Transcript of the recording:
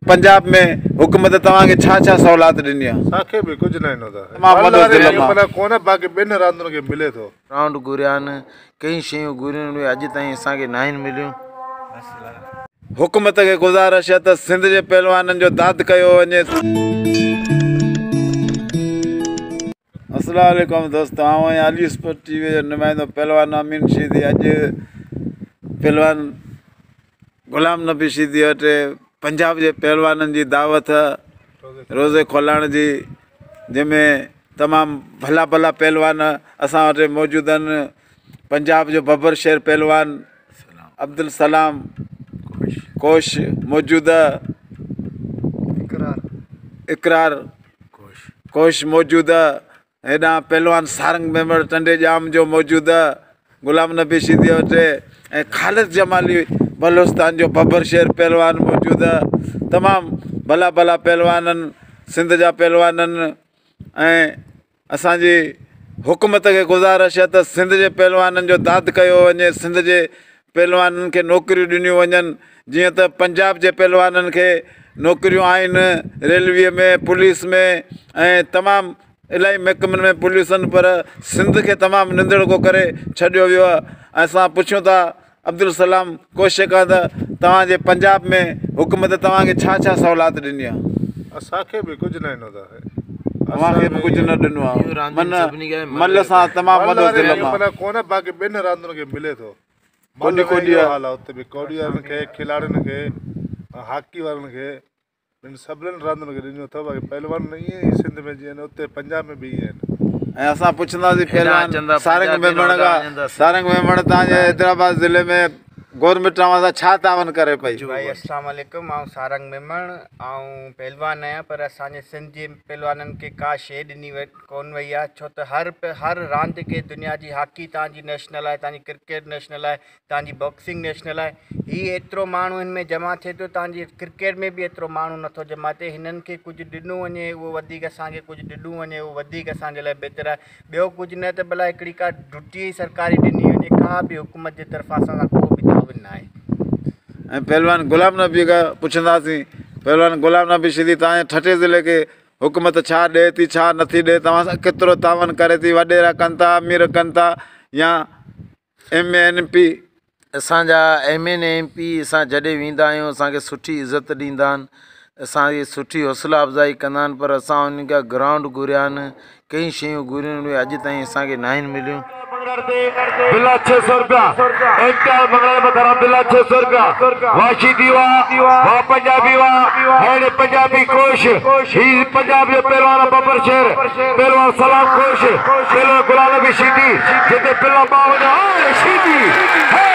पंजाब में हुकूमत तव्हांखे छा छा सहूलियत ॾिनी आहे? असांखे बि कुझु न ईंदो तमामु बाक़ी ॿिनि रांदियुनि खे मिले थो। राउंड घुरिया आहिनि, कई शयूं घुरियूं आहिनि, अॼु ताईं असांखे न आहिनि मिलियूं। हुकूमत खे गुज़ारिश आहे त सिंध जे पहलवाननि जो दाद कयो वञे। अस्सलाम वालेकुम दोस्त, आउं आहियां अली स्पोर्ट टीवी जो नुमाइंदो पहलवान अमीन शीदी। अॼु पहलवान गुलाम नबी शीदी वटि पंजाब जे पहलवाननि जी दावत रोज़े खोलाइण जी, जंहिंमें तमामु भला भला पहलवान असां वटि मौजूदु आहिनि। पंजाब जो बबर शेर पहलवान अब्दुल सलाम कोश मौजूदु आहे, इकरार कोश मौजूदु आहे, हेॾां पहलवान सारंग मेमण टंडे जाम जो मौजूदु आहे गुलाम नबी शीदी वटि, ऐं ख़ालिद जमाली बलोचिस्तान जो बबर शेर पहलवान मौजूदु आहे। तमामु भला भला पहलवान आहिनि, सिंध जा पहलवान आहिनि। ऐं असांजी हुकूमत खे गुज़ारिश आहे त सिंध जे पहलवाननि जो दाद कयो वञे, सिंध जे पहलवाननि खे नौकरियूं ॾिनियूं वञनि। जीअं त पंजाब जे पहलवाननि खे नौकरियूं आहिनि रेलवे में, पुलिस में ऐं तमामु इलाही महकमनि में पुलिस आहिनि, पर सिंध खे तमामु निंदड़को करे छॾियो वियो आहे। असां पुछूं था अब्दुल सलाम कोश खां त तव्हांजे पंजाब में हुकूमत तव्हांखे छा छा सहूलियत ॾिनी आहे? असांखे बि कुझु न ईंदो आहे, तव्हांखे बि कुझु न ॾिनो आहे, मल सां तमामु कोन, बाक़ी ॿिनि रांदियुनि खे मिले थो। कोडी हाल आहे उते बि, कौडी वारनि खे, खिलाड़ियुनि खे, हॉकी वारनि खे, सभिनीनि रांदियुनि खे ॾिनो अथव। बाक़ी पहलवान ईअं ई सिंध में जीअं उते पंजाब में बि ईअं आहिनि। ऐं असां पुछंदासीं पहलवान सारंग मेमण खां, सारंग मेमण तव्हांजे हैदराबाद ज़िले में गवर्नमेंट तव्हां सां छा तावन करे पई? भाई अस्सलाम वालेकुम, आउं सारंग मेमण ऐं पहलवान आहियां, पर असांजे सिंध जे पहलवाननि खे का शइ ॾिनी कोन वई आहे। छो त हर रांदि खे दुनिया जी हॉकी तव्हांजी नेशनल आहे, तव्हांजी क्रिकेट नेशनल आहे, तव्हांजी बॉक्सिंग नेशनल आहे। हीअ एतिरो माण्हू हिन में जमा थिए थो, तव्हांजी क्रिकेट में बि एतिरो माण्हू नथो जमा थिए। हिननि खे कुझु ॾिनो वञे उहो वधीक, असांखे कुझु ॾिनो वञे उहो वधीक असांजे लाइ बहितरु आहे। ॿियो कुझु न त भला हिकिड़ी का ड्यूटी सरकारी ॾिनी वञे, का बि हुकूमत जे तरफ़ां असां को बि तावन न आहे। ऐं पहलवान गुलाम नबी खां पुछंदासीं, पहलवान गुलाम नबी शीदी तव्हांजे ठठे ज़िले खे हुकूमत छा ॾिए थी, छा नथी ॾिए, तव्हां सां केतिरो तावन करे थी? वॾेरा कनि था, अमीर कनि था, या MA MP? असांजा MN MP असां जॾहिं वेंदा आहियूं असांखे सुठी इज़त ॾींदा आहिनि, असांजी सुठी हौसला अफ़ज़ाई कंदा आहिनि, पर असां उन खां ग्राउंड घुरिया आहिनि, कई शयूं घुरियूं आहिनि, अॼु ताईं असांखे न आहिनि मिलियूं। बिला 600 रुपया इंतजार मंगल बतरा बिला 600 रुपया वाशी दीवा वा पंजाबी वा है पंजाबी कोश ही पंजाब जो पहलवान बबर शेर पहलवान सलाम कोश पहलवान गुलाम नबी शीदी जिते पहलवान बावना शीदी है